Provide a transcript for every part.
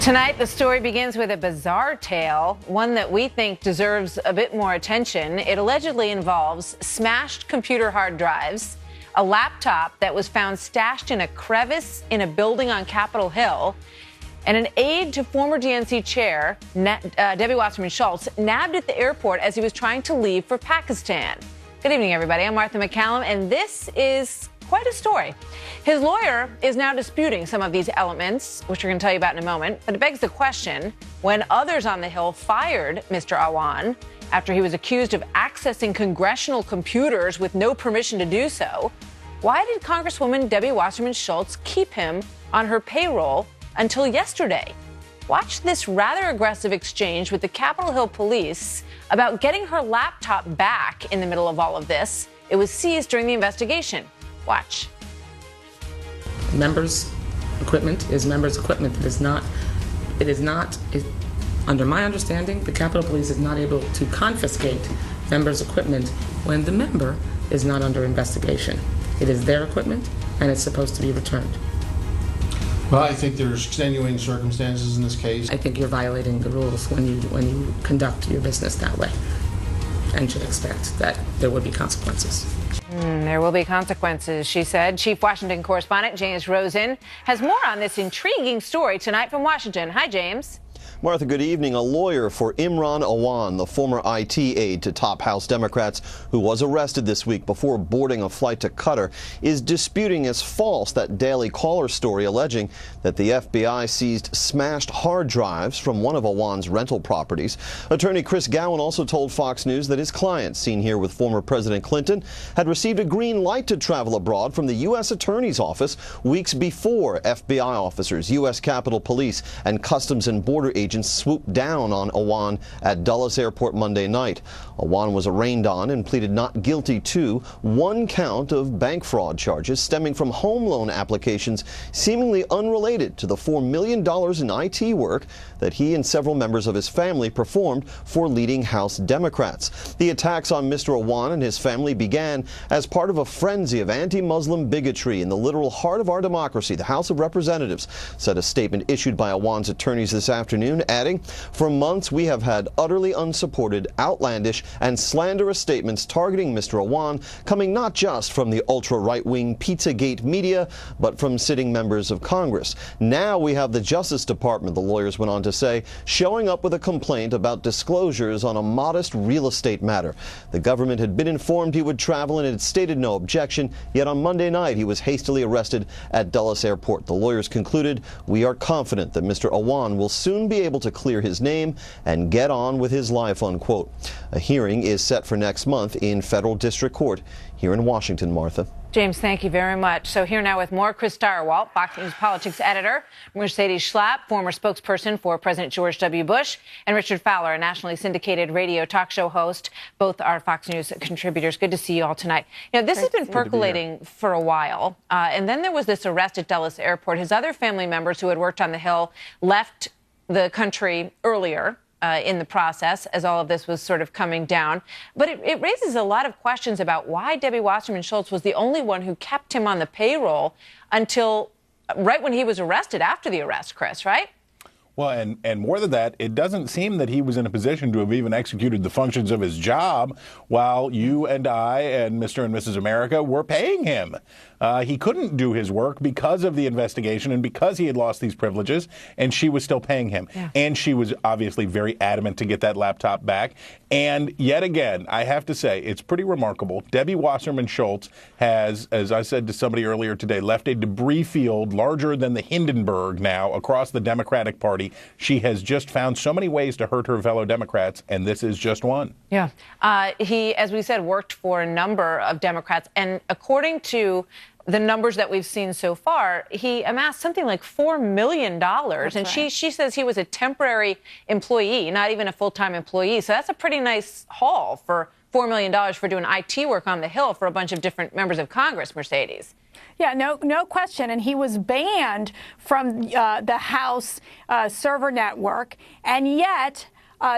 Tonight, the story begins with a bizarre tale, one that we think deserves a bit more attention. It allegedly involves smashed computer hard drives, a laptop that was found stashed in a crevice in a building on Capitol Hill, and an aide to former DNC chair Debbie Wassermann Schultz nabbed at the airport as he was trying to leave for Pakistan. Good evening, everybody. I'm Martha McCallum, and this is quite a story. His lawyer is now disputing some of these elements, which we're going to tell you about in a moment. But it begs the question, when others on the Hill fired Mr. Awan after he was accused of accessing congressional computers with no permission to do so, why did Congresswoman Debbie Wassermann Schultz keep him on her payroll until yesterday? Watch this rather aggressive exchange with the Capitol Hill police about getting her laptop back in the middle of all of this. It was seized during the investigation. Watch. Members' equipment is members' equipment. Under my understanding, the Capitol Police is not able to confiscate members' equipment when the member is not under investigation. It is their equipment, and it's supposed to be returned. Well, I think there's extenuating circumstances in this case. I think you're violating the rules when you conduct your business that way, and should expect that there would be consequences. There will be consequences, she said. Chief Washington correspondent James Rosen has more on this intriguing story tonight from Washington. Hi, James. Martha, good evening. A lawyer for Imran Awan, the former IT aide to top House Democrats who was arrested this week before boarding a flight to Qatar, is disputing as false that Daily Caller story alleging that the FBI seized smashed hard drives from one of Awan's rental properties. Attorney Chris Gowan also told Fox News that his client, seen here with former President Clinton, had received a green light to travel abroad from the U.S. Attorney's Office weeks before FBI officers, U.S. Capitol Police, and Customs and Border agents swooped down on Awan at Dulles Airport Monday night. Awan was arraigned on and pleaded not guilty to one count of bank fraud charges stemming from home loan applications seemingly unrelated to the $4 million in IT work that he and several members of his family performed for leading House Democrats. The attacks on Mr. Awan and his family began as part of a frenzy of anti-Muslim bigotry in the literal heart of our democracy. The House of Representatives said a statement issued by Awan's attorneys this afternoon, adding, "For months we have had utterly unsupported, outlandish, and slanderous statements targeting Mr. Awan, coming not just from the ultra-right-wing Pizzagate media, but from sitting members of Congress. Now we have the Justice Department," the lawyers went on to say, "showing up with a complaint about disclosures on a modest real estate matter. The government had been informed he would travel and had stated no objection, yet on Monday night he was hastily arrested at Dulles Airport." The lawyers concluded, "We are confident that Mr. Awan will soon be able to clear his name and get on with his life," unquote. A hearing is set for next month in federal district court here in Washington, Martha. James, thank you very much. So here now with more, Chris Stirewalt, Fox News politics editor, Mercedes Schlapp, former spokesperson for President George W. Bush, and Richard Fowler, a nationally syndicated radio talk show host. Both are Fox News contributors. Good to see you all tonight. You know, this has been percolating for a while, and then there was this arrest at Dulles Airport. His other family members who had worked on the Hill left the country earlier in the process as all of this was sort of coming down. But it raises a lot of questions about why Debbie Wassermann Schultz was the only one who kept him on the payroll until right when he was arrested, after the arrest, Chris, right? Well, and more than that, it doesn't seem that he was in a position to have even executed the functions of his job while you and I and Mr. and Mrs. America were paying him. He couldn't do his work because of the investigation and because he had lost these privileges, and she was still paying him. Yeah. And she was obviously very adamant to get that laptop back. And yet again, I have to say, it's pretty remarkable. Debbie Wassermann Schultz has, as I said to somebody earlier today, left a debris field larger than the Hindenburg now across the Democratic Party. She has just found so many ways to hurt her fellow Democrats, and this is just one. Yeah. He, as we said, worked for a number of Democrats, and according to the numbers that we've seen so far, he amassed something like $4 million. That's and right. She says he was a temporary employee, not even a full-time employee. So that's a pretty nice haul for $4 million for doing IT work on the Hill for a bunch of different members of Congress, Mercedes. Yeah, no question. And he was banned from the House server network. And yet,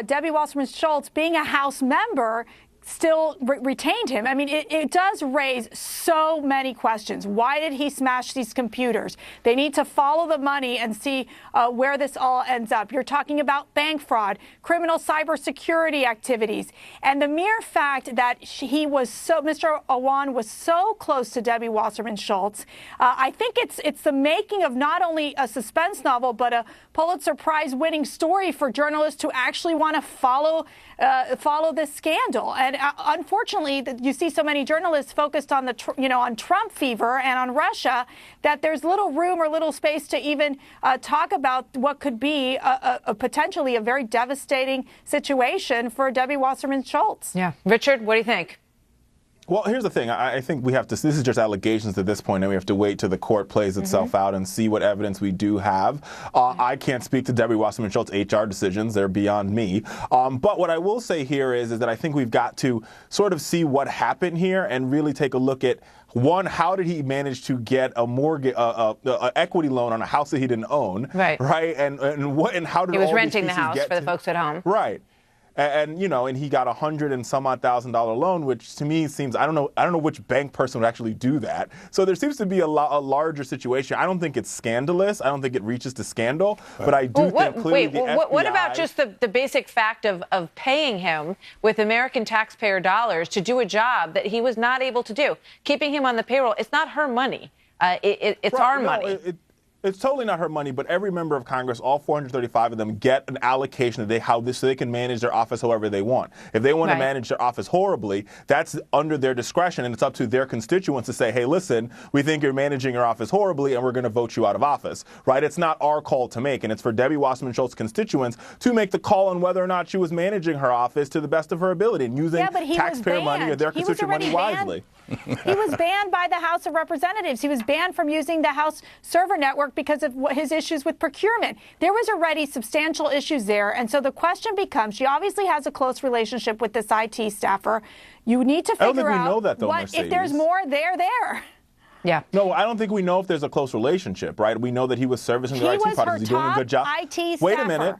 Debbie Wassermann Schultz, being a House member, still retained him. I mean, it does raise so many questions. Why did he smash these computers? They need to follow the money and see where this all ends up. You're talking about bank fraud, criminal cybersecurity activities, and the mere fact that Mr. Awan was so close to Debbie Wassermann Schultz. I think it's the making of not only a suspense novel, but a Pulitzer Prize-winning story for journalists who actually want to follow this scandal. And unfortunately, you see so many journalists focused on on Trump fever and on Russia that there's little room or little space to even talk about what could be potentially a very devastating situation for Debbie Wassermann Schultz. Yeah, Richard, what do you think? Well, here's the thing. I think we have to, this is just allegations at this point, and we have to wait till the court plays itself out and see what evidence we do have. I can't speak to Debbie Wassermann Schultz HR decisions. They're beyond me. But what I will say here is that I think we've got to sort of see what happened here and really take a look at, one, how did he manage to get a mortgage, equity loan on a house that he didn't own? Right. Right. And how did he was all renting these the house for the folks at home? Right. And and he got $100,000 and some odd loan, which to me seems, I don't know which bank person would actually do that. So there seems to be a larger situation. I don't think it's scandalous. I don't think it reaches to scandal, but I do think clearly the FBI. What about just the basic fact of paying him with American taxpayer dollars to do a job that he was not able to do? Keeping him on the payroll, it's not her money. It's our money. It's totally not her money, but every member of Congress, all 435 of them, get an allocation so they can manage their office however they want. If they want to manage their office horribly, that's under their discretion, and it's up to their constituents to say, hey, listen, we think you're managing your office horribly, and we're going to vote you out of office. Right? It's not our call to make, and it's for Debbie Wassermann Schultz's constituents to make the call on whether or not she was managing her office to the best of her ability and using taxpayer money or their constituent money wisely. He was banned by the House of Representatives. He was banned from using the House server network because of his issues with procurement. There was already substantial issues there. And so the question becomes, she obviously has a close relationship with this IT staffer. You need to figure out I don't think we know that, though, Mercedes. If there's more there. Yeah. No, I don't think we know if there's a close relationship, right? We know that he was servicing the IT projects. He's doing a good job. IT staffer. Wait a minute.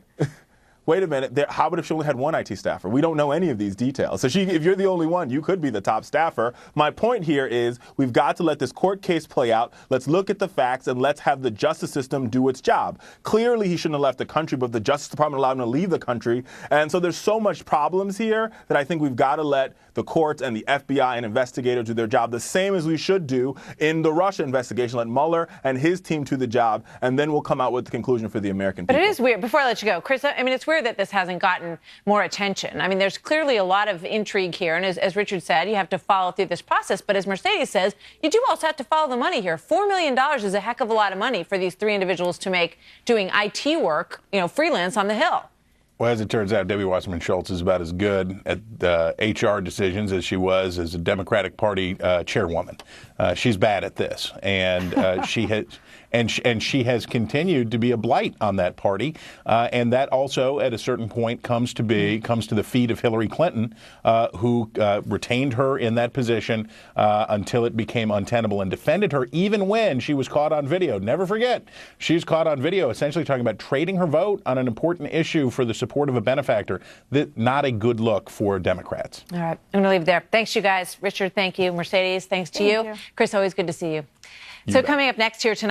Wait a minute. How about if she only had one IT staffer? We don't know any of these details. So if you're the only one, you could be the top staffer. My point here is we've got to let this court case play out. Let's look at the facts and let's have the justice system do its job. Clearly, he shouldn't have left the country, but the Justice Department allowed him to leave the country. And so there's so much problems here that I think we've got to let the courts and the FBI and investigators do their job the same as we should do in the Russia investigation. Let Mueller and his team do the job, and then we'll come out with the conclusion for the American people. But it is weird. Before I let you go, Chris, I mean, it's weird that this hasn't gotten more attention. I mean, there's clearly a lot of intrigue here. And as Richard said, you have to follow through this process. But as Mercedes says, you do also have to follow the money here. $4 million is a heck of a lot of money for these three individuals to make doing IT work, freelance on the Hill. Well, as it turns out, Debbie Wassermann Schultz is about as good at HR decisions as she was as a Democratic Party chairwoman. She's bad at this, and she has continued to be a blight on that party, and that also, at a certain point, comes to the feet of Hillary Clinton, who retained her in that position until it became untenable and defended her, even when she was caught on video. Never forget, she was caught on video, essentially talking about trading her vote on an important issue for the support of a benefactor. Not a good look for Democrats. All right, I'm going to leave it there. Thanks, you guys. Richard, thank you. Mercedes, thanks to you. Chris, always good to see you. So coming up next here tonight.